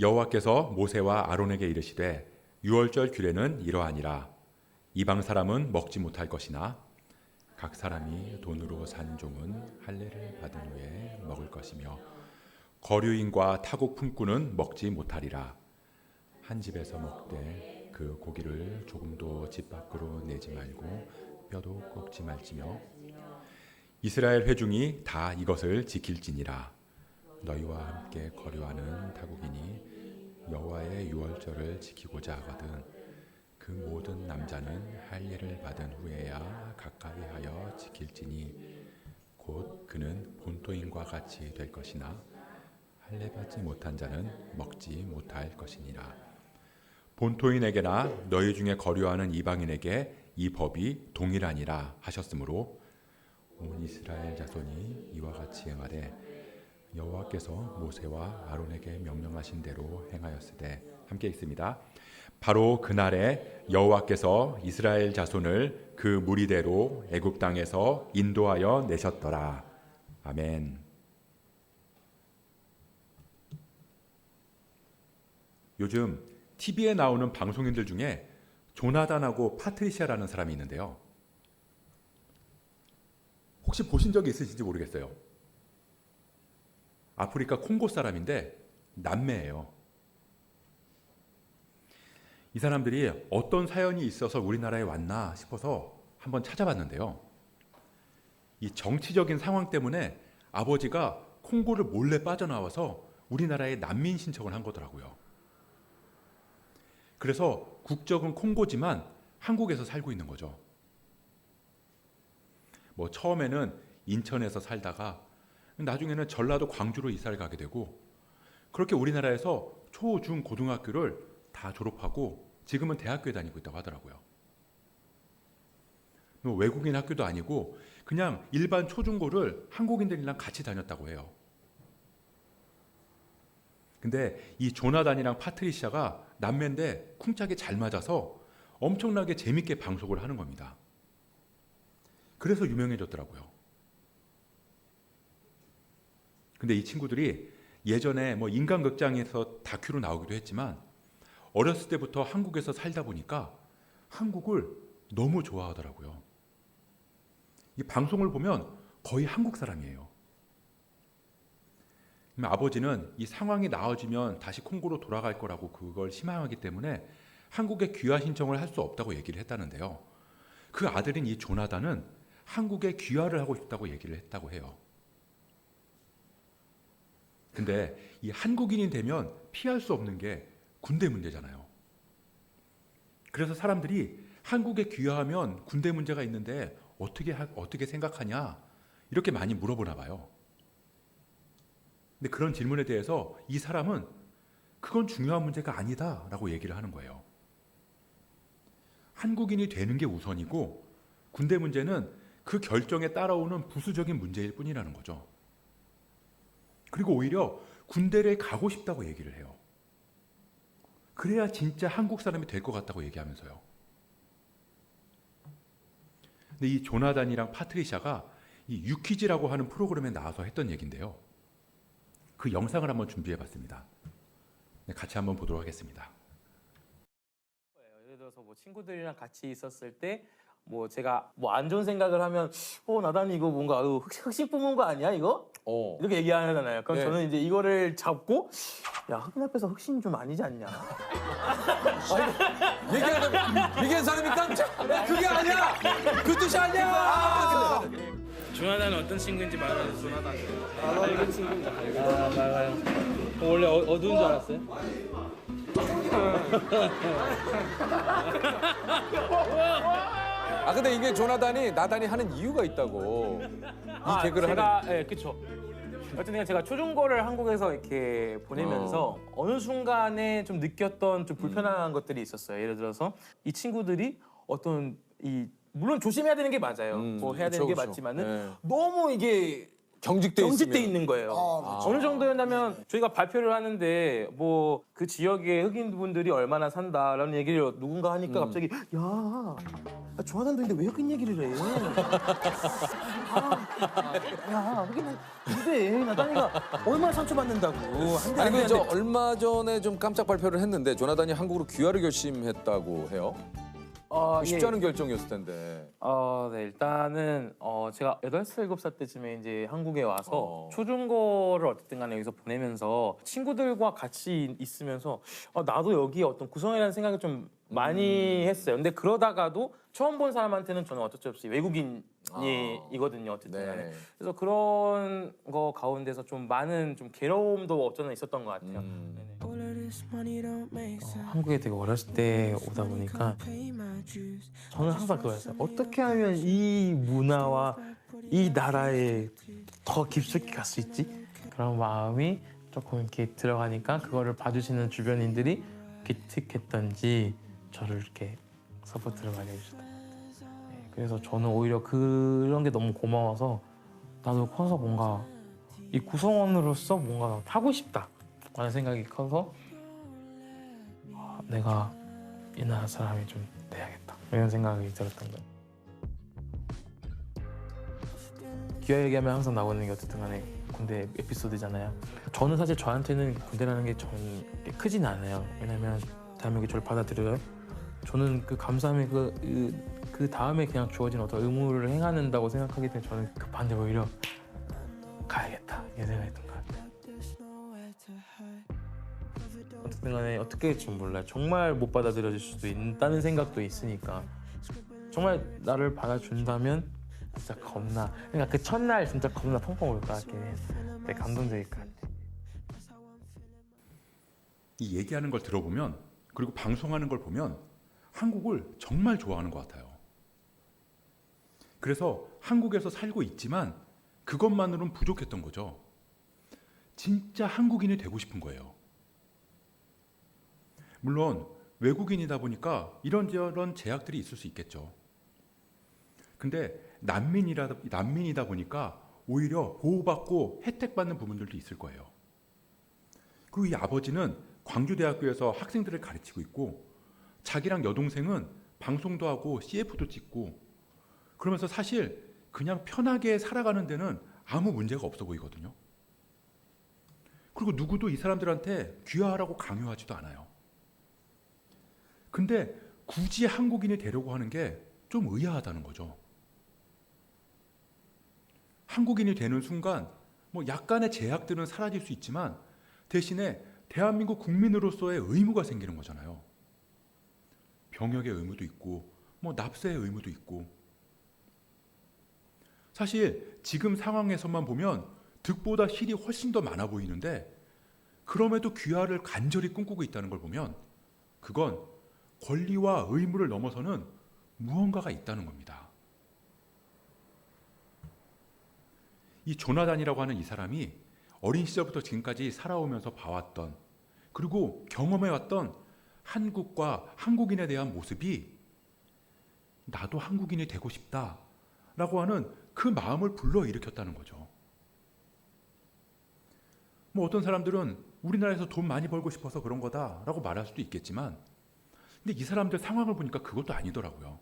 여호와께서 모세와 아론에게 이르시되 유월절 규례는 이러하니라. 이방 사람은 먹지 못할 것이나 각 사람이 돈으로 산 종은 할례를 받은 후에 먹을 것이며 거류인과 타국 품꾼은 먹지 못하리라. 한 집에서 먹되 그 고기를 조금도 집 밖으로 내지 말고 뼈도 꺾지 말지며 이스라엘 회중이 다 이것을 지킬지니라. 너희와 함께 거류하는 타국인이 여호와의 유월절을 지키고자 하거든 그 모든 남자는 할례를 받은 후에야 가까이 하여 지킬지니 곧 그는 본토인과 같이 될 것이나 할례 받지 못한 자는 먹지 못할 것이니라. 본토인에게나 너희 중에 거류하는 이방인에게 이 법이 동일하니라 하셨으므로 온 이스라엘 자손이 이와 같이 행하되 여호와께서 모세와 아론에게 명령하신 대로 행하였으되 함께 읽습니다. 바로 그날에 여호와께서 이스라엘 자손을 그 무리대로 애굽 땅에서 인도하여 내셨더라. 아멘. 요즘 TV에 나오는 방송인들 중에 조나단하고 파트리샤라는 사람이 있는데요. 혹시 보신 적이 있으신지 모르겠어요. 아프리카 콩고 사람인데 남매예요. 이 사람들이 어떤 사연이 있어서 우리나라에 왔나 싶어서 한번 찾아봤는데요. 이 정치적인 상황 때문에 아버지가 콩고를 몰래 빠져나와서 우리나라에 난민 신청을 한 거더라고요. 그래서 국적은 콩고지만 한국에서 살고 있는 거죠. 뭐 처음에는 인천에서 살다가 나중에는 전라도 광주로 이사를 가게 되고 그렇게 우리나라에서 초, 중, 고등학교를 다 졸업하고 지금은 대학교에 다니고 있다고 하더라고요. 뭐 외국인 학교도 아니고 그냥 일반 초중고를 한국인들이랑 같이 다녔다고 해요. 근데 이 조나단이랑 파트리샤가 남매인데 쿵짝이 잘 맞아서 엄청나게 재밌게 방송을 하는 겁니다. 그래서 유명해졌더라고요. 근데 이 친구들이 예전에 뭐 인간극장에서 다큐로 나오기도 했지만 어렸을 때부터 한국에서 살다 보니까 한국을 너무 좋아하더라고요. 이 방송을 보면 거의 한국 사람이에요. 아버지는 이 상황이 나아지면 다시 콩고로 돌아갈 거라고 그걸 희망하기 때문에 한국에 귀화 신청을 할 수 없다고 얘기를 했다는데요. 그 아들인 이 조나단은 한국에 귀화를 하고 싶다고 얘기를 했다고 해요. 근데 이 한국인이 되면 피할 수 없는 게 군대 문제잖아요. 그래서 사람들이 한국에 귀화하면 군대 문제가 있는데 어떻게 생각하냐 이렇게 많이 물어보나 봐요. 근데 그런 질문에 대해서 이 사람은 그건 중요한 문제가 아니다라고 얘기를 하는 거예요. 한국인이 되는 게 우선이고 군대 문제는 그 결정에 따라오는 부수적인 문제일 뿐이라는 거죠. 그리고 오히려 군대를 가고 싶다고 얘기를 해요. 그래야 진짜 한국 사람이 될 것 같다고 얘기하면서요. 근데 이 조나단이랑 파트리샤가 이 유퀴즈라고 하는 프로그램에 나와서 했던 얘기인데요. 그 영상을 한번 준비해봤습니다. 같이 한번 보도록 하겠습니다. 예를 들어서 뭐 친구들이랑 같이 있었을 때 뭐 제가 뭐 안 좋은 생각을 하면 나단이 이거 뭔가 흑심 뽑은 거 아니야 이거? 이렇게 얘기하잖아요. 그럼 네. 저는 이제 이거를 잡고 야 흑인 앞에서 흑심이 좀 아니지 않냐? 얘기한 사람이 깜짝 그게 아니야 그 뜻이 아니야. 조나단은 어떤 친구인지 말하는 조나단. 밝은 친구입니다. 밝아요. 원래 어두운 줄 알았어요? 근데 이게 조나단이 나단이 하는 이유가 있다고 이 개그를 제가 하는. 그쵸. 어쨌든 제가 초중고를 한국에서 이렇게 보내면서 어느 순간에 좀 느꼈던 좀 불편한 것들이 있었어요. 예를 들어서 이 친구들이 어떤 물론 조심해야 되는 게 맞아요. 뭐 해야 되는 게 그쵸. 맞지만은 네. 너무 이게 경직돼 경직돼 있으면. 있는 거예요. 어느 정도였냐면 저희가 발표를 하는데 뭐 그 지역의 흑인분들이 얼마나 산다라는 얘기를 누군가 하니까 갑자기 야, 조나단도 있는데 왜 흑인 얘기를 해? 야, 흑인은 근데 나단이가 얼마나 상처받는다고. 한대 아니 안 그 저 되는데. 얼마 전에 좀 깜짝 발표를 했는데 조나단이 한국으로 귀화를 결심했다고 해요. 쉽지 않은 결정이었을 텐데. 네, 일단은 제가 8살, 7살 때쯤에 이제 한국에 와서 어. 초중고를 어쨌든 간에 여기서 보내면서 친구들과 같이 있으면서 나도 여기 어떤 구성이라는 생각을 좀 많이 했어요. 근데 그러다가도 처음 본 사람한테는 저는 어쩔 수 없이 외국인이거든요. 어쨌든 간에. 네. 그래서 그런 거 가운데서 좀 많은 좀 괴로움도 어쩌나 있었던 것 같아요. 네네. 한국에 되게 어렸을 때 오다 보니까 저는 항상 그거였어요. 어떻게 하면 이 문화와 이 나라에 더 깊숙이 갈 수 있지? 그런 마음이 조금 이렇게 들어가니까 그거를 봐주시는 주변인들이 기특했던지 저를 이렇게 서포트를 많이 해주셨다. 네, 그래서 저는 오히려 그런 게 너무 고마워서 나도 커서 뭔가 이 구성원으로서 뭔가 하고 싶다 라는 생각이 커서 내가 이 나라 사람이 좀 돼야겠다 이런 생각이 들었던 거예요. 귀화 얘기하면 항상 나오는 게 어쨌든 간에 군대 에피소드잖아요. 저는 사실 저한테는 군대라는 게 전 크진 않아요. 왜냐면 대한민국이 저를 받아들여요. 저는 그 감사함이 그 다음에 그냥 주어진 어떤 의무를 행한다고 생각하기 때문에 저는 그 반대 오히려 가야겠다 이런 생각했던 것 같아요. 어쨌든 간에 어떻게 될지 몰라요. 정말 못 받아들여질 수도 있다는 생각도 있으니까 정말 나를 받아준다면 진짜 겁나 그러니까 그 첫날 진짜 겁나 펑펑 울 것 같긴 해. 되게 감동적일 것 같아. 이 얘기하는 걸 들어보면 그리고 방송하는 걸 보면 한국을 정말 좋아하는 것 같아요. 그래서 한국에서 살고 있지만 그것만으로는 부족했던 거죠. 진짜 한국인이 되고 싶은 거예요. 물론 외국인이다 보니까 이런저런 제약들이 있을 수 있겠죠. 근데 난민이다 보니까 오히려 보호받고 혜택받는 부분들도 있을 거예요. 그리고 이 아버지는 광주대학교에서 학생들을 가르치고 있고 자기랑 여동생은 방송도 하고 CF도 찍고 그러면서 사실 그냥 편하게 살아가는 데는 아무 문제가 없어 보이거든요. 그리고 누구도 이 사람들한테 귀화하라고 강요하지도 않아요. 근데 굳이 한국인이 되려고 하는 게 좀 의아하다는 거죠. 한국인이 되는 순간 뭐 약간의 제약들은 사라질 수 있지만 대신에 대한민국 국민으로서의 의무가 생기는 거잖아요. 병역의 의무도 있고 뭐 납세의 의무도 있고 사실 지금 상황에서만 보면 득보다 실이 훨씬 더 많아 보이는데 그럼에도 귀화를 간절히 꿈꾸고 있다는 걸 보면 그건 권리와 의무를 넘어서는 무언가가 있다는 겁니다. 이 조나단이라고 하는 이 사람이 어린 시절부터 지금까지 살아오면서 봐왔던 그리고 경험해왔던 한국과 한국인에 대한 모습이 나도 한국인이 되고 싶다라고 하는 그 마음을 불러일으켰다는 거죠. 뭐 어떤 사람들은 우리나라에서 돈 많이 벌고 싶어서 그런 거다라고 말할 수도 있겠지만 근데 이 사람들 상황을 보니까 그것도 아니더라고요.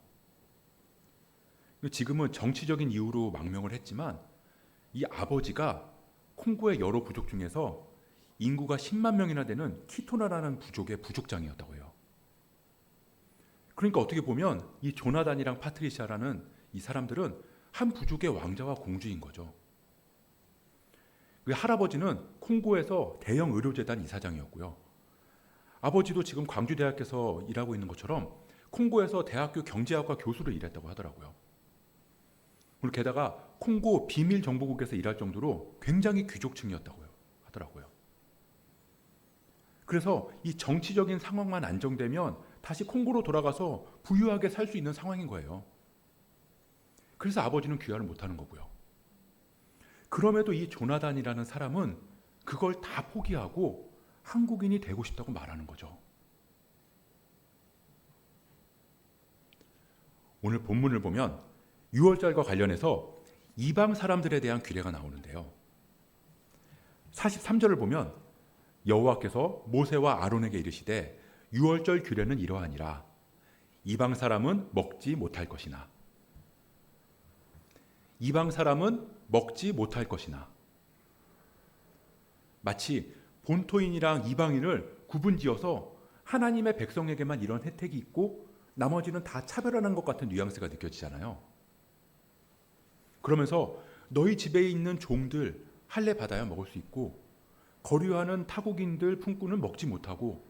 지금은 정치적인 이유로 망명을 했지만 이 아버지가 콩고의 여러 부족 중에서 인구가 10만 명이나 되는 키토나라는 부족의 부족장이었다고 해요. 그러니까 어떻게 보면 이 조나단이랑 파트리샤라는 이 사람들은 한 부족의 왕자와 공주인 거죠. 그 할아버지는 콩고에서 대형 의료재단 이사장이었고요. 아버지도 지금 광주대학에서 일하고 있는 것처럼 콩고에서 대학교 경제학과 교수로 일했다고 하더라고요. 그리고 게다가 콩고 비밀정보국에서 일할 정도로 굉장히 귀족층이었다고 하더라고요. 그래서 이 정치적인 상황만 안정되면 다시 콩고로 돌아가서 부유하게 살 수 있는 상황인 거예요. 그래서 아버지는 귀화를 못하는 거고요. 그럼에도 이 조나단이라는 사람은 그걸 다 포기하고 한국인이 되고 싶다고 말하는 거죠. 오늘 본문을 보면 6월절과 관련해서 이방 사람들에 대한 규례가 나오는데요. 43절을 보면 여호와께서 모세와 아론에게 이르시되 유월절 규례는 이러하니라. 이방 사람은 먹지 못할 것이나. 이방 사람은 먹지 못할 것이나. 마치 본토인이랑 이방인을 구분지어서 하나님의 백성에게만 이런 혜택이 있고 나머지는 다 차별하는 것 같은 뉘앙스가 느껴지잖아요. 그러면서 너희 집에 있는 종들 할례 받아야 먹을 수 있고 거류하는 타국인들 품꾼은 먹지 못하고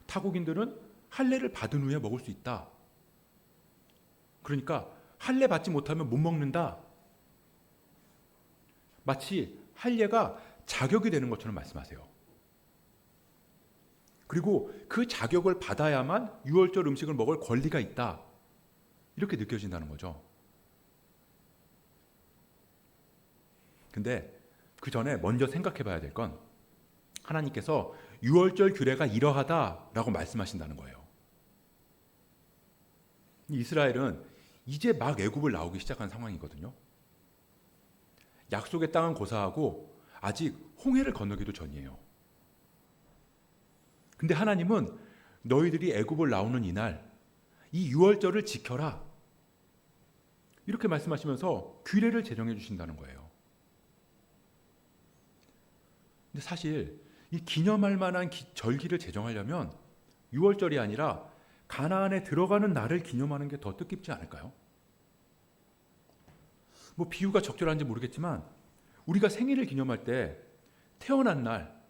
타국인들은 할례를 받은 후에 먹을 수 있다. 그러니까 할례 받지 못하면 못 먹는다. 마치 할례가 자격이 되는 것처럼 말씀하세요. 그리고 그 자격을 받아야만 유월절 음식을 먹을 권리가 있다. 이렇게 느껴진다는 거죠. 근데 그 전에 먼저 생각해 봐야 될 건 하나님께서 유월절 규례가 이러하다라고 말씀하신다는 거예요. 이스라엘은 이제 막 애굽을 나오기 시작한 상황이거든요. 약속의 땅은 고사하고 아직 홍해를 건너기도 전이에요. 근데 하나님은 너희들이 애굽을 나오는 이날 이 유월절을 지켜라. 이렇게 말씀하시면서 규례를 제정해 주신다는 거예요. 근데 사실 이 기념할 만한 절기를 제정하려면 유월절이 아니라 가나안에 들어가는 날을 기념하는 게 더 뜻깊지 않을까요? 뭐 비유가 적절한지 모르겠지만 우리가 생일을 기념할 때 태어난 날,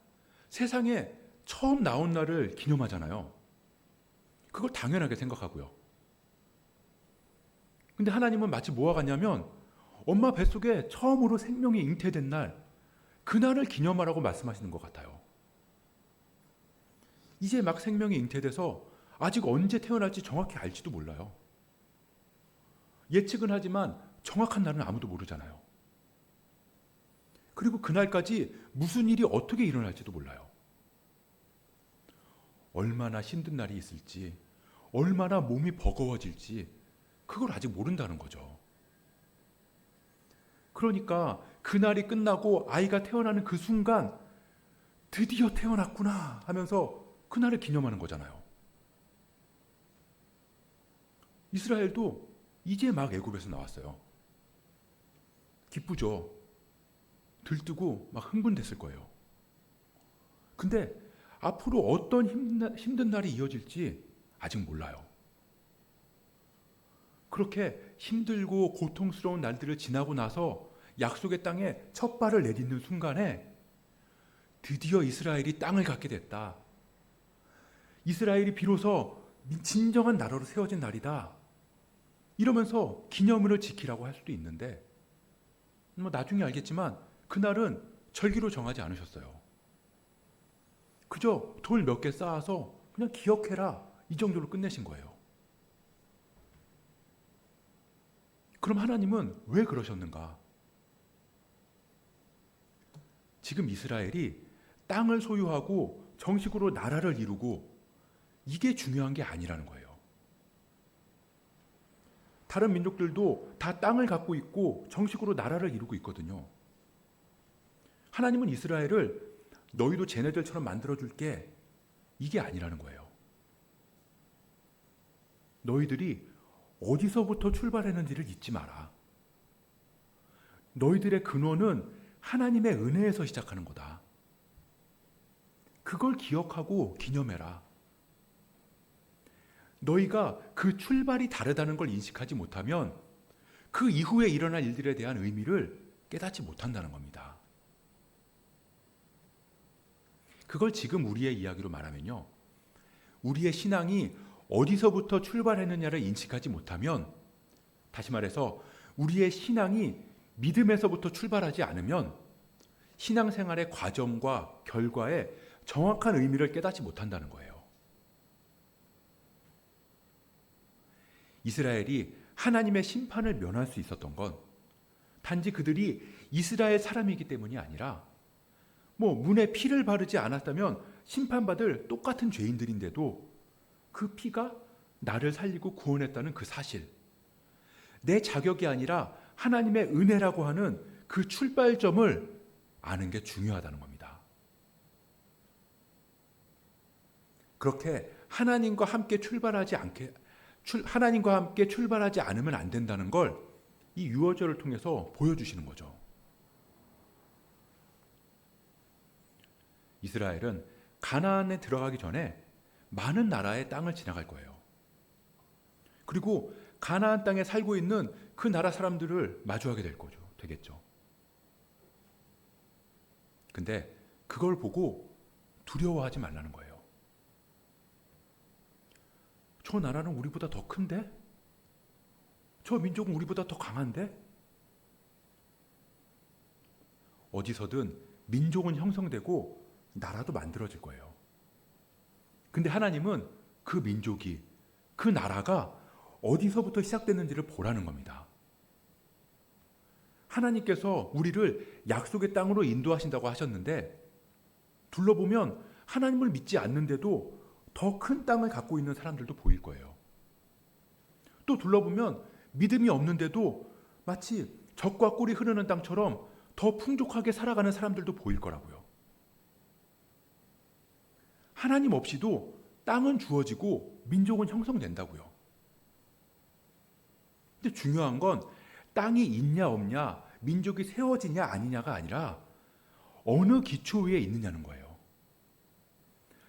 세상에 처음 나온 날을 기념하잖아요. 그걸 당연하게 생각하고요. 근데 하나님은 마치 뭐와 같냐면 엄마 뱃속에 처음으로 생명이 잉태된 날, 그날을 기념하라고 말씀하시는 것 같아요. 이제 막 생명이 잉태돼서 아직 언제 태어날지 정확히 알지도 몰라요. 예측은 하지만 정확한 날은 아무도 모르잖아요. 그리고 그날까지 무슨 일이 어떻게 일어날지도 몰라요. 얼마나 힘든 날이 있을지, 얼마나 몸이 버거워질지 그걸 아직 모른다는 거죠. 그러니까 그날이 끝나고 아이가 태어나는 그 순간 드디어 태어났구나 하면서 그날을 기념하는 거잖아요. 이스라엘도 이제 막 애굽에서 나왔어요. 기쁘죠. 들뜨고 막 흥분됐을 거예요. 근데 앞으로 어떤 힘든 날이 이어질지 아직 몰라요. 그렇게 힘들고 고통스러운 날들을 지나고 나서 약속의 땅에 첫 발을 내딛는 순간에 드디어 이스라엘이 땅을 갖게 됐다. 이스라엘이 비로소 진정한 나라로 세워진 날이다. 이러면서 기념일을 지키라고 할 수도 있는데 뭐 나중에 알겠지만 그날은 절기로 정하지 않으셨어요. 그저 돌 몇 개 쌓아서 그냥 기억해라 이 정도로 끝내신 거예요. 그럼 하나님은 왜 그러셨는가? 지금 이스라엘이 땅을 소유하고 정식으로 나라를 이루고 이게 중요한 게 아니라는 거예요. 다른 민족들도 다 땅을 갖고 있고 정식으로 나라를 이루고 있거든요. 하나님은 이스라엘을 너희도 쟤네들처럼 만들어줄게 이게 아니라는 거예요. 너희들이 어디서부터 출발했는지를 잊지 마라. 너희들의 근원은 하나님의 은혜에서 시작하는 거다. 그걸 기억하고 기념해라. 너희가 그 출발이 다르다는 걸 인식하지 못하면 그 이후에 일어날 일들에 대한 의미를 깨닫지 못한다는 겁니다. 그걸 지금 우리의 이야기로 말하면요. 우리의 신앙이 어디서부터 출발했느냐를 인식하지 못하면, 다시 말해서 우리의 신앙이 믿음에서부터 출발하지 않으면 신앙생활의 과정과 결과에 정확한 의미를 깨닫지 못한다는 거예요. 이스라엘이 하나님의 심판을 면할 수 있었던 건 단지 그들이 이스라엘 사람이기 때문이 아니라 문에 피를 바르지 않았다면 심판받을 똑같은 죄인들인데도 그 피가 나를 살리고 구원했다는 그 사실, 내 자격이 아니라 하나님의 은혜라고 하는 그 출발점을 아는 게 중요하다는 겁니다. 그렇게 하나님과 함께 출발하지 않으면 안 된다는 걸 이 유월절을 통해서 보여주시는 거죠. 이스라엘은 가나안에 들어가기 전에 많은 나라의 땅을 지나갈 거예요. 그리고 가나안 땅에 살고 있는 그 나라 사람들을 마주하게 되겠죠. 근데 그걸 보고 두려워하지 말라는 거예요. 저 나라는 우리보다 더 큰데? 저 민족은 우리보다 더 강한데? 어디서든 민족은 형성되고 나라도 만들어질 거예요. 근데 하나님은 그 민족이, 그 나라가 어디서부터 시작됐는지를 보라는 겁니다. 하나님께서 우리를 약속의 땅으로 인도하신다고 하셨는데 둘러보면 하나님을 믿지 않는데도 더 큰 땅을 갖고 있는 사람들도 보일 거예요. 또 둘러보면 믿음이 없는데도 마치 젖과 꿀이 흐르는 땅처럼 더 풍족하게 살아가는 사람들도 보일 거라고요. 하나님 없이도 땅은 주어지고 민족은 형성된다고요. 근데 중요한 건 땅이 있냐 없냐, 민족이 세워지냐 아니냐가 아니라 어느 기초 위에 있느냐는 거예요.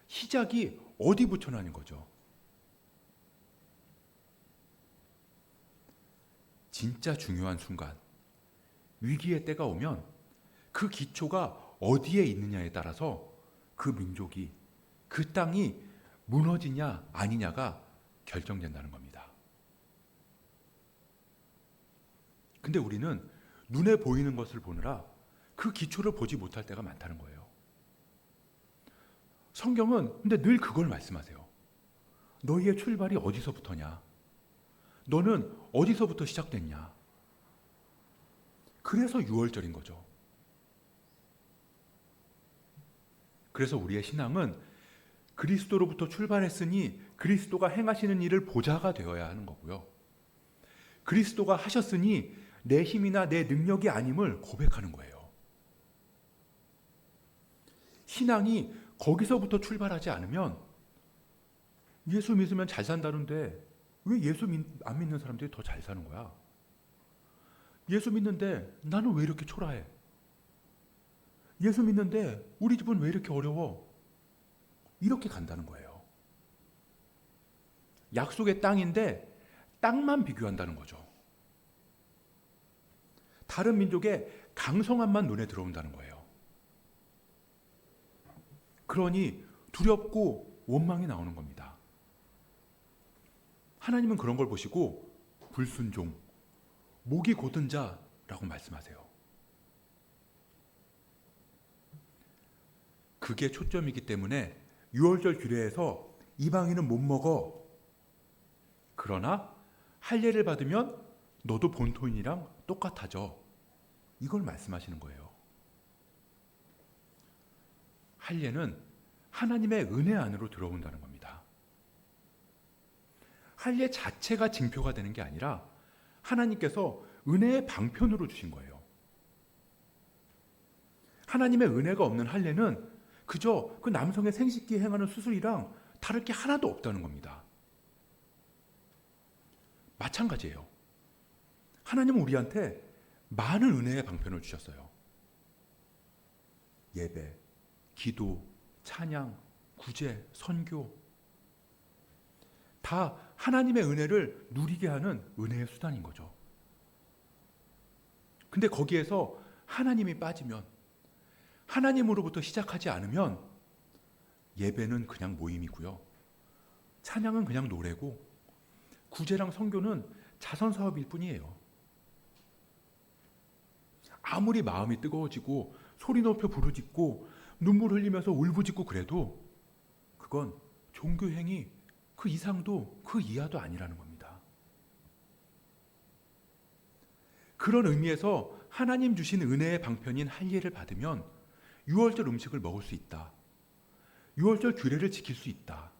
시작이 어디 붙여나는 거죠. 진짜 중요한 순간, 위기의 때가 오면 그 기초가 어디에 있느냐에 따라서 그 민족이, 그 땅이 무너지냐 아니냐가 결정된다는 겁니다. 근데 우리는 눈에 보이는 것을 보느라 그 기초를 보지 못할 때가 많다는 거예요. 성경은 근데 늘 그걸 말씀하세요. 너희의 출발이 어디서부터냐? 너는 어디서부터 시작됐냐? 그래서 유월절인 거죠. 그래서 우리의 신앙은 그리스도로부터 출발했으니 그리스도가 행하시는 일을 보자가 되어야 하는 거고요. 그리스도가 하셨으니 내 힘이나 내 능력이 아님을 고백하는 거예요. 신앙이 거기서부터 출발하지 않으면 예수 믿으면 잘 산다는데 왜 예수 안 믿는 사람들이 더 잘 사는 거야? 예수 믿는데 나는 왜 이렇게 초라해? 예수 믿는데 우리 집은 왜 이렇게 어려워? 이렇게 간다는 거예요. 약속의 땅인데 땅만 비교한다는 거죠. 다른 민족의 강성함만 눈에 들어온다는 거예요. 그러니 두렵고 원망이 나오는 겁니다. 하나님은 그런 걸 보시고 불순종, 목이 곧은 자라고 말씀하세요. 그게 초점이기 때문에 유월절 규례에서 이방인은 못 먹어. 그러나 할례를 받으면 너도 본토인이랑 똑같아져. 이걸 말씀하시는 거예요. 할례는 하나님의 은혜 안으로 들어온다는 겁니다. 할례 자체가 징표가 되는 게 아니라 하나님께서 은혜의 방편으로 주신 거예요. 하나님의 은혜가 없는 할례는 그저 그 남성의 생식기 행하는 수술이랑 다를 게 하나도 없다는 겁니다. 마찬가지예요. 하나님은 우리한테 많은 은혜의 방편을 주셨어요. 예배, 기도, 찬양, 구제, 선교 다 하나님의 은혜를 누리게 하는 은혜의 수단인 거죠. 근데 거기에서 하나님이 빠지면, 하나님으로부터 시작하지 않으면 예배는 그냥 모임이고요. 찬양은 그냥 노래고 구제랑 선교는 자선 사업일 뿐이에요. 아무리 마음이 뜨거워지고 소리 높여 부르짖고 눈물 흘리면서 울부짖고 그래도 그건 종교 행위 그 이상도 그 이하도 아니라는 겁니다. 그런 의미에서 하나님 주신 은혜의 방편인 할례를 받으면 유월절 음식을 먹을 수 있다. 유월절 규례를 지킬 수 있다.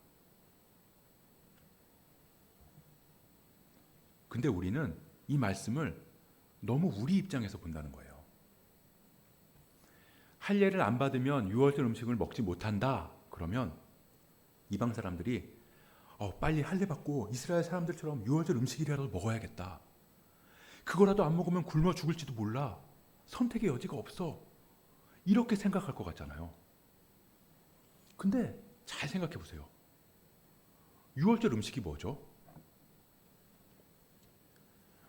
근데 우리는 이 말씀을 너무 우리 입장에서 본다는 거예요. 할례를 안 받으면 유월절 음식을 먹지 못한다. 그러면 이방 사람들이 빨리 할례 받고 이스라엘 사람들처럼 유월절 음식이라도 먹어야겠다. 그거라도 안 먹으면 굶어 죽을지도 몰라. 선택의 여지가 없어. 이렇게 생각할 것 같잖아요. 근데 잘 생각해 보세요. 유월절 음식이 뭐죠?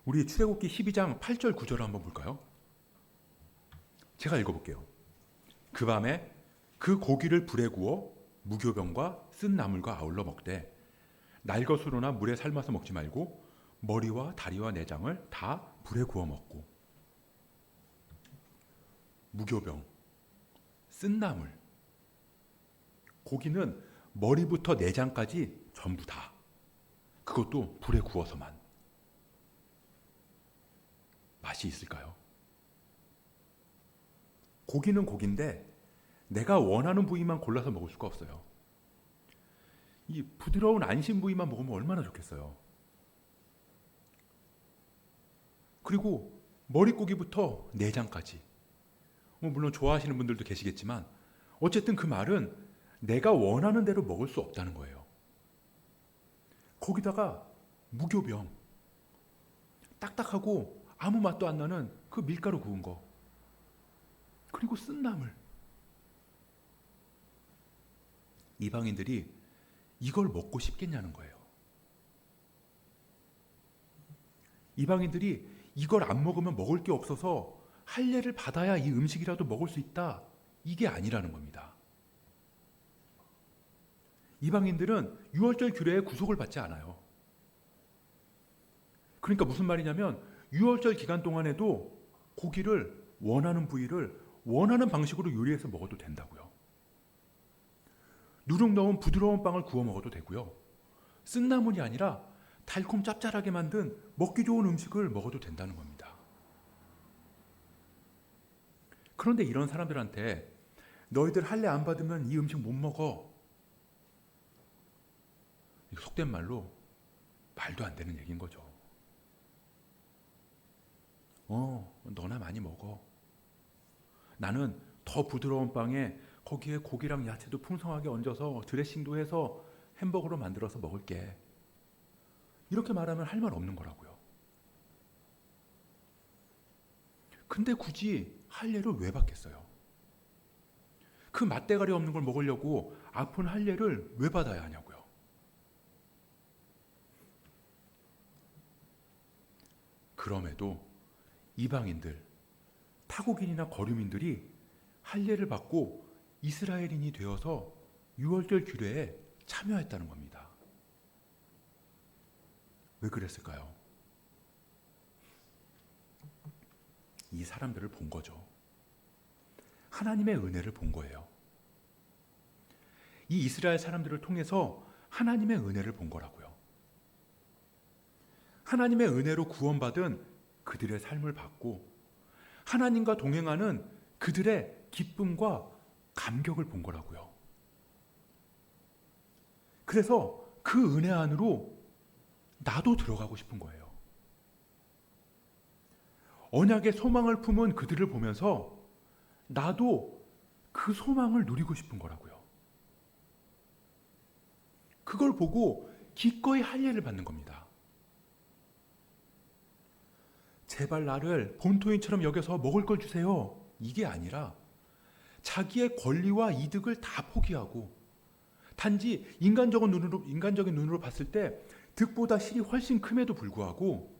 우리 출애굽기 12장 8절 9절을 한번 볼까요? 제가 읽어볼게요. 그 밤에 그 고기를 불에 구워 무교병과 쓴 나물과 아울러 먹되 날것으로나 물에 삶아서 먹지 말고 머리와 다리와 내장을 다 불에 구워 먹고. 무교병, 쓴 나물, 고기는 머리부터 내장까지 전부 다. 그것도 불에 구워서만. 맛이 있을까요? 고기는 고기인데 내가 원하는 부위만 골라서 먹을 수가 없어요. 이 부드러운 안심 부위만 먹으면 얼마나 좋겠어요. 그리고 머릿고기부터 내장까지. 물론 좋아하시는 분들도 계시겠지만 어쨌든 그 말은 내가 원하는 대로 먹을 수 없다는 거예요. 거기다가 무교병, 딱딱하고 아무 맛도 안 나는 그 밀가루 구운 거, 그리고 쓴 나물. 이방인들이 이걸 먹고 싶겠냐는 거예요. 이방인들이 이걸 안 먹으면 먹을 게 없어서 할례를 받아야 이 음식이라도 먹을 수 있다. 이게 아니라는 겁니다. 이방인들은 유월절 규례에 구속을 받지 않아요. 그러니까 무슨 말이냐면 유월절 기간 동안에도 고기를 원하는 부위를 원하는 방식으로 요리해서 먹어도 된다고요. 누룩 넣은 부드러운 빵을 구워 먹어도 되고요. 쓴나물이 아니라 달콤 짭짤하게 만든 먹기 좋은 음식을 먹어도 된다는 겁니다. 그런데 이런 사람들한테 너희들 할례 안 받으면 이 음식 못 먹어. 속된 말로 말도 안 되는 얘기인 거죠. 너나 많이 먹어. 나는 더 부드러운 빵에 거기에 고기랑 야채도 풍성하게 얹어서 드레싱도 해서 햄버거로 만들어서 먹을게. 이렇게 말하면 할 말 없는 거라고요. 근데 굳이 할례를 왜 받겠어요? 그 맛대가리 없는 걸 먹으려고 아픈 할례를 왜 받아야 하냐고요. 그럼에도 이방인들, 타국인이나 거류민들이 할례를 받고 이스라엘인이 되어서 유월절 규례에 참여했다는 겁니다. 왜 그랬을까요? 이 사람들을 본 거죠. 하나님의 은혜를 본 거예요. 이 이스라엘 사람들을 통해서 하나님의 은혜를 본 거라고요. 하나님의 은혜로 구원받은 그들의 삶을 봤고 하나님과 동행하는 그들의 기쁨과 감격을 본 거라고요. 그래서 그 은혜 안으로 나도 들어가고 싶은 거예요. 언약의 소망을 품은 그들을 보면서 나도 그 소망을 누리고 싶은 거라고요. 그걸 보고 기꺼이 할례를 받는 겁니다. 제발 나를 본토인처럼 여겨서 먹을 걸 주세요. 이게 아니라 자기의 권리와 이득을 다 포기하고 단지 인간적인 눈으로 봤을 때 득보다 실이 훨씬 큼에도 불구하고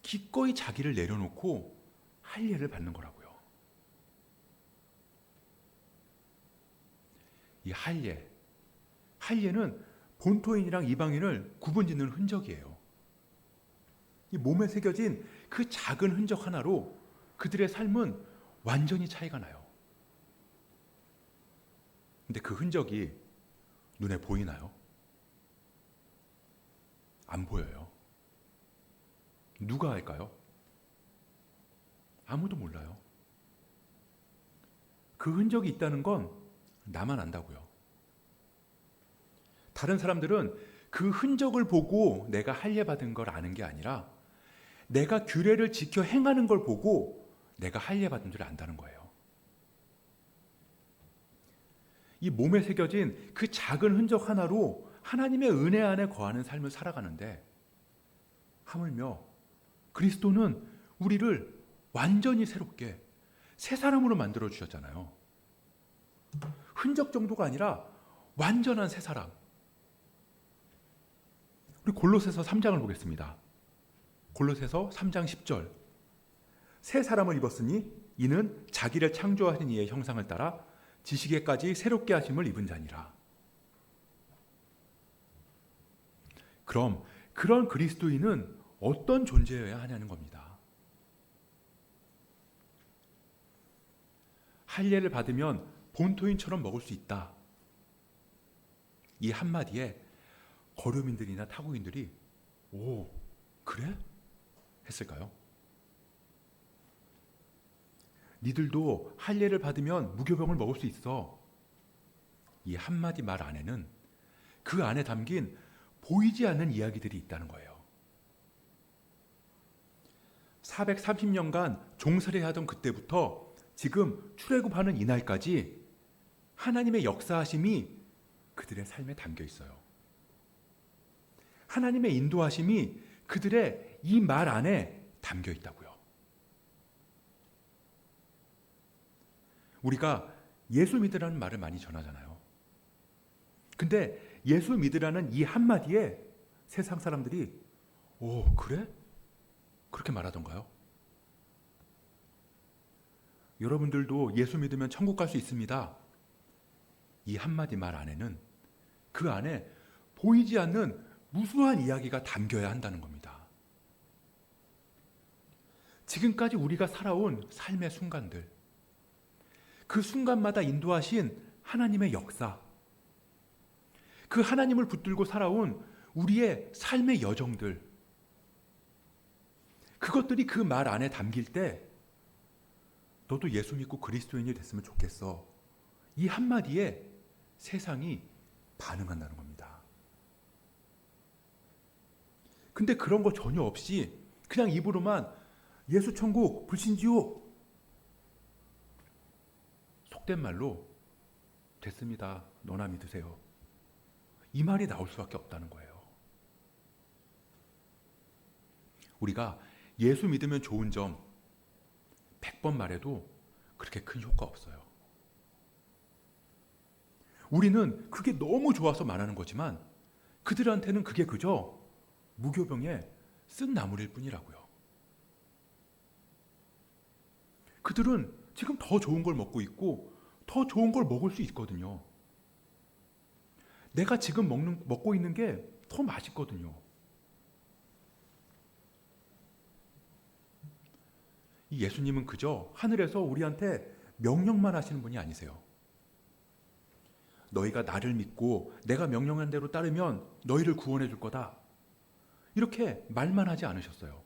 기꺼이 자기를 내려놓고 할례를 받는 거라고요. 이 할례는 본토인이랑 이방인을 구분짓는 흔적이에요. 이 몸에 새겨진 그 작은 흔적 하나로 그들의 삶은 완전히 차이가 나요. 근데 그 흔적이 눈에 보이나요? 안 보여요. 누가 알까요? 아무도 몰라요. 그 흔적이 있다는 건 나만 안다고요. 다른 사람들은 그 흔적을 보고 내가 할례 받은 걸 아는 게 아니라 내가 규례를 지켜 행하는 걸 보고 내가 할례 받은 줄 안다는 거예요. 이 몸에 새겨진 그 작은 흔적 하나로 하나님의 은혜 안에 거하는 삶을 살아가는데, 하물며 그리스도는 우리를 완전히 새롭게 새 사람으로 만들어 주셨잖아요. 흔적 정도가 아니라 완전한 새 사람. 우리 골로새서 3장을 보겠습니다. 골로새서 3장 10절. 새 사람을 입었으니 이는 자기를 창조하신 이의 형상을 따라 지식에까지 새롭게 하심을 입은 자니라. 그럼 그런 그리스도인은 어떤 존재여야 하냐는 겁니다. 할례를 받으면 본토인처럼 먹을 수 있다. 이 한마디에 거류민들이나 타국인들이 오, 그래? 했을까요? 니들도 할례를 받으면 무교병을 먹을 수 있어. 이 한마디 말 안에는 그 안에 담긴 보이지 않는 이야기들이 있다는 거예요. 430년간 종살이하던 그때부터 지금 출애굽하는 이날까지 하나님의 역사하심이 그들의 삶에 담겨 있어요. 하나님의 인도하심이 그들의 이 말 안에 담겨 있다고요. 우리가 예수 믿으라는 말을 많이 전하잖아요. 근데 예수 믿으라는 이 한마디에 세상 사람들이 오, 그래? 그렇게 말하던가요? 여러분들도 예수 믿으면 천국 갈 수 있습니다. 이 한마디 말 안에는 그 안에 보이지 않는 무수한 이야기가 담겨야 한다는 겁니다. 지금까지 우리가 살아온 삶의 순간들, 그 순간마다 인도하신 하나님의 역사, 그 하나님을 붙들고 살아온 우리의 삶의 여정들, 그것들이 그 말 안에 담길 때 너도 예수 믿고 그리스도인이 됐으면 좋겠어. 이 한마디에 세상이 반응한다는 겁니다. 근데 그런 거 전혀 없이 그냥 입으로만 예수 천국, 불신지옥, 속된 말로 됐습니다. 너나 믿으세요. 이 말이 나올 수밖에 없다는 거예요. 우리가 예수 믿으면 좋은 점 100번 말해도 그렇게 큰 효과 없어요. 우리는 그게 너무 좋아서 말하는 거지만 그들한테는 그게 그저 무교병의 쓴 나물일 뿐이라고요. 그들은 지금 더 좋은 걸 먹고 있고 더 좋은 걸 먹을 수 있거든요. 내가 지금 먹고 있는 게 더 맛있거든요. 이 예수님은 그저 하늘에서 우리한테 명령만 하시는 분이 아니세요. 너희가 나를 믿고 내가 명령한 대로 따르면 너희를 구원해 줄 거다. 이렇게 말만 하지 않으셨어요.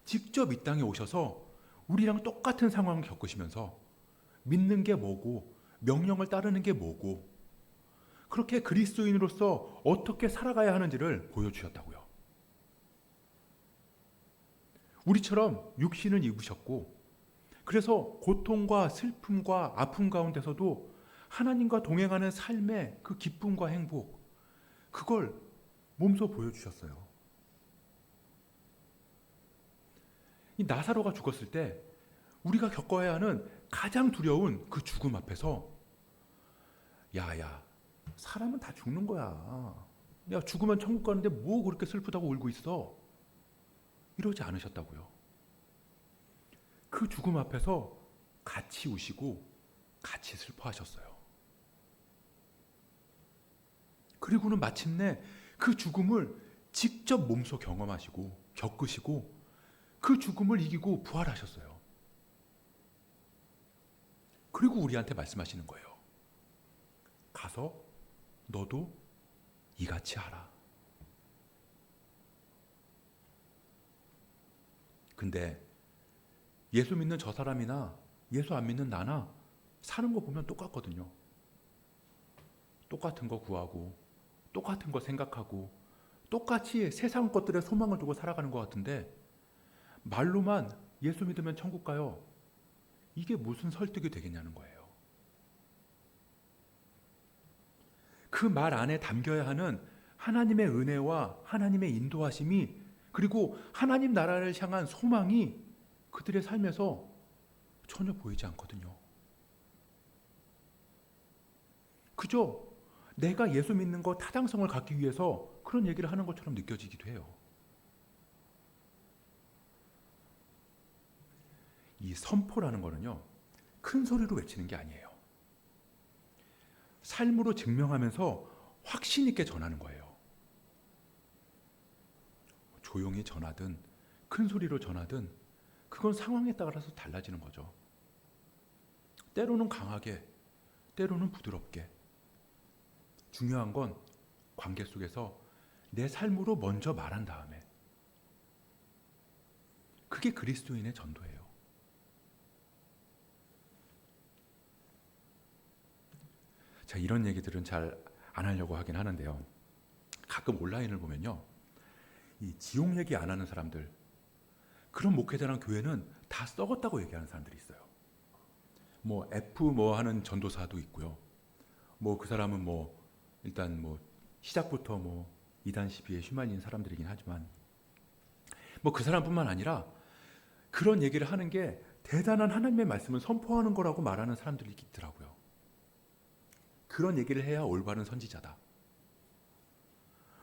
직접 이 땅에 오셔서 우리랑 똑같은 상황을 겪으시면서 믿는 게 뭐고 명령을 따르는 게 뭐고 그렇게 그리스도인으로서 어떻게 살아가야 하는지를 보여주셨다고요. 우리처럼 육신을 입으셨고 그래서 고통과 슬픔과 아픔 가운데서도 하나님과 동행하는 삶의 그 기쁨과 행복, 그걸 몸소 보여주셨어요. 이 나사로가 죽었을 때 우리가 겪어야 하는 가장 두려운 그 죽음 앞에서 야야, 사람은 다 죽는 거야. 야, 죽으면 천국 가는데 뭐 그렇게 슬프다고 울고 있어. 이러지 않으셨다고요. 그 죽음 앞에서 같이 우시고 같이 슬퍼하셨어요. 그리고는 마침내 그 죽음을 직접 몸소 경험하시고 겪으시고 그 죽음을 이기고 부활하셨어요. 그리고 우리한테 말씀하시는 거예요. 가서 너도 이같이 하라. 근데 예수 믿는 저 사람이나 예수 안 믿는 나나 사는 거 보면 똑같거든요. 똑같은 거 구하고 똑같은 거 생각하고 똑같이 세상 것들에 소망을 두고 살아가는 것 같은데 말로만 예수 믿으면 천국 가요. 이게 무슨 설득이 되겠냐는 거예요. 그 말 안에 담겨야 하는 하나님의 은혜와 하나님의 인도하심이 그리고 하나님 나라를 향한 소망이 그들의 삶에서 전혀 보이지 않거든요. 그저 내가 예수 믿는 거 타당성을 갖기 위해서 그런 얘기를 하는 것처럼 느껴지기도 해요. 이 선포라는 거는요, 큰 소리로 외치는 게 아니에요. 삶으로 증명하면서 확신 있게 전하는 거예요. 조용히 전하든 큰 소리로 전하든 그건 상황에 따라서 달라지는 거죠. 때로는 강하게, 때로는 부드럽게. 중요한 건 관계 속에서 내 삶으로 먼저 말한 다음에 그게 그리스도인의 전도예요. 자, 이런 얘기들은 잘 안 하려고 하긴 하는데요. 가끔 온라인을 보면요, 이 지옥 얘기 안 하는 사람들, 그런 목회자랑 교회는 다 썩었다고 얘기하는 사람들이 있어요. 뭐 F 뭐 하는 전도사도 있고요. 뭐 그 사람은 뭐 일단 뭐 시작부터 뭐 이단 시비에 휘말린 사람들이긴 하지만 뭐 그 사람뿐만 아니라 그런 얘기를 하는 게 대단한 하나님의 말씀을 선포하는 거라고 말하는 사람들이 있더라고요. 그런 얘기를 해야 올바른 선지자다.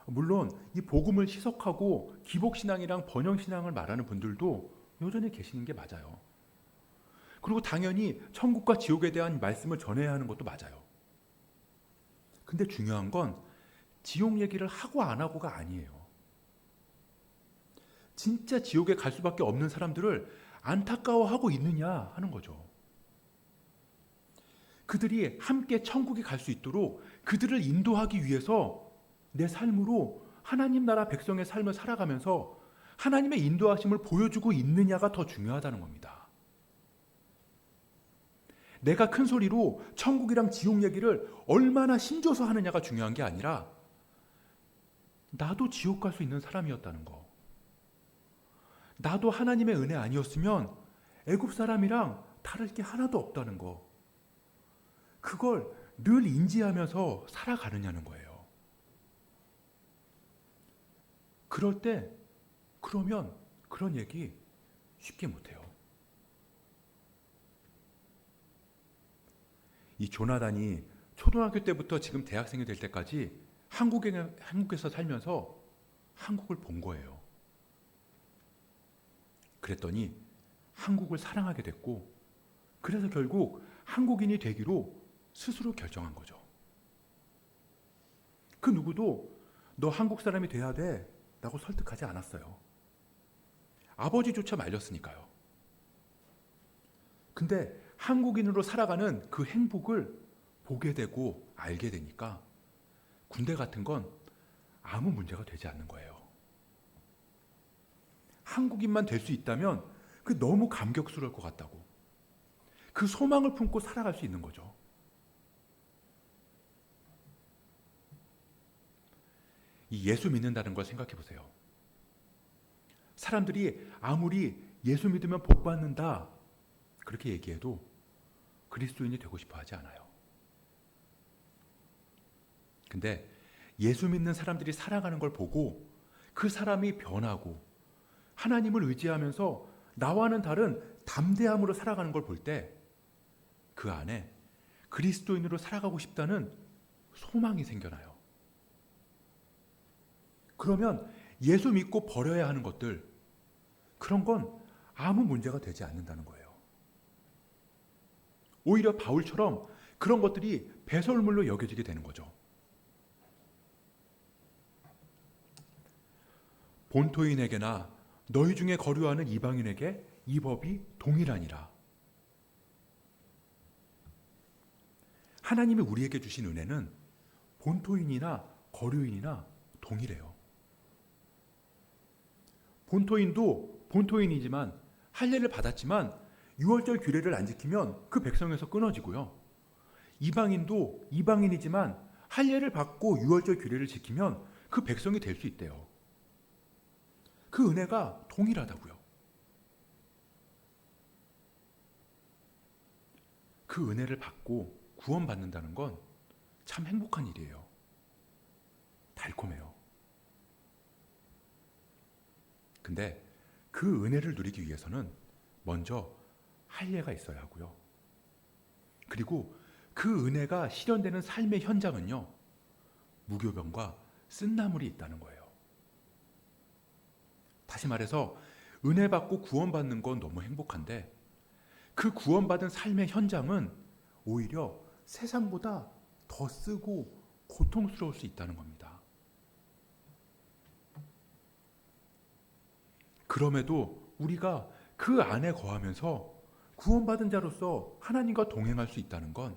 물론 이 복음을 희석하고 기복신앙이랑 번영신앙을 말하는 분들도 여전히 계시는 게 맞아요. 그리고 당연히 천국과 지옥에 대한 말씀을 전해야 하는 것도 맞아요. 근데 중요한 건 지옥 얘기를 하고 안 하고가 아니에요. 진짜 지옥에 갈 수밖에 없는 사람들을 안타까워하고 있느냐 하는 거죠. 그들이 함께 천국에 갈 수 있도록 그들을 인도하기 위해서 내 삶으로 하나님 나라 백성의 삶을 살아가면서 하나님의 인도하심을 보여주고 있느냐가 더 중요하다는 겁니다. 내가 큰 소리로 천국이랑 지옥 얘기를 얼마나 힘줘서 하느냐가 중요한 게 아니라 나도 지옥 갈 수 있는 사람이었다는 거. 나도 하나님의 은혜 아니었으면 애굽 사람이랑 다를 게 하나도 없다는 거. 그걸 늘 인지하면서 살아가느냐는 거예요. 그럴 때 그러면 그런 얘기 쉽게 못해요. 이 조나단이 초등학교 때부터 지금 대학생이 될 때까지 한국에서 살면서 한국을 본 거예요. 그랬더니 한국을 사랑하게 됐고 그래서 결국 한국인이 되기로 스스로 결정한 거죠. 그 누구도 너 한국 사람이 돼야 돼 라고 설득하지 않았어요. 아버지조차 말렸으니까요. 근데 한국인으로 살아가는 그 행복을 보게 되고 알게 되니까 군대 같은 건 아무 문제가 되지 않는 거예요. 한국인만 될 수 있다면 그 너무 감격스러울 것 같다고. 그 소망을 품고 살아갈 수 있는 거죠. 이 예수 믿는다는 걸 생각해 보세요. 사람들이 아무리 예수 믿으면 복 받는다 그렇게 얘기해도 그리스도인이 되고 싶어 하지 않아요. 근데 예수 믿는 사람들이 살아가는 걸 보고 그 사람이 변하고 하나님을 의지하면서 나와는 다른 담대함으로 살아가는 걸 볼 때 그 안에 그리스도인으로 살아가고 싶다는 소망이 생겨나요. 그러면 예수 믿고 버려야 하는 것들, 그런 건 아무 문제가 되지 않는다는 거예요. 오히려 바울처럼 그런 것들이 배설물로 여겨지게 되는 거죠. 본토인에게나 너희 중에 거류하는 이방인에게 이 법이 동일하니라. 하나님이 우리에게 주신 은혜는 본토인이나 거류인이나 동일해요. 본토인도 본토인이지만 할례를 받았지만 유월절 규례를 안 지키면 그 백성에서 끊어지고요. 이방인도 이방인이지만 할례를 받고 유월절 규례를 지키면 그 백성이 될 수 있대요. 그 은혜가 동일하다고요. 그 은혜를 받고 구원받는다는 건 참 행복한 일이에요. 달콤해요. 근데 그 은혜를 누리기 위해서는 먼저 할례가 있어야 하고요. 그리고 그 은혜가 실현되는 삶의 현장은요, 무교병과 쓴나물이 있다는 거예요. 다시 말해서 은혜 받고 구원받는 건 너무 행복한데 그 구원받은 삶의 현장은 오히려 세상보다 더 쓰고 고통스러울 수 있다는 겁니다. 그럼에도 우리가 그 안에 거하면서 구원받은 자로서 하나님과 동행할 수 있다는 건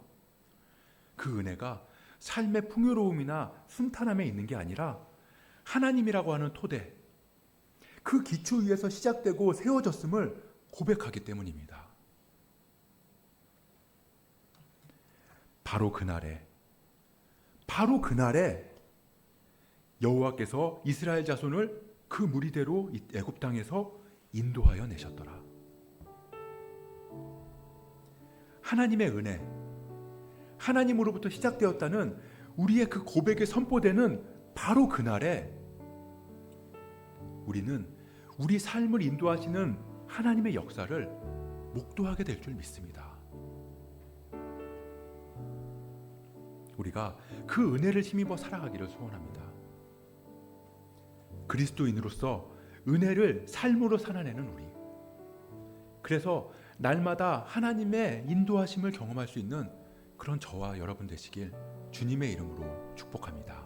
그 은혜가 삶의 풍요로움이나 순탄함에 있는 게 아니라 하나님이라고 하는 토대, 그 기초 위에서 시작되고 세워졌음을 고백하기 때문입니다. 바로 그날에 여호와께서 이스라엘 자손을 그 무리대로 애굽 땅에서 인도하여 내셨더라. 하나님의 은혜, 하나님으로부터 시작되었다는 우리의 그 고백에 선포되는 바로 그날에 우리는 우리 삶을 인도하시는 하나님의 역사를 목도하게 될 줄 믿습니다. 우리가 그 은혜를 힘입어 살아가기를 소원합니다. 그리스도인으로서 은혜를 삶으로 살아내는 우리. 그래서 날마다 하나님의 인도하심을 경험할 수 있는 그런 저와 여러분 되시길 주님의 이름으로 축복합니다.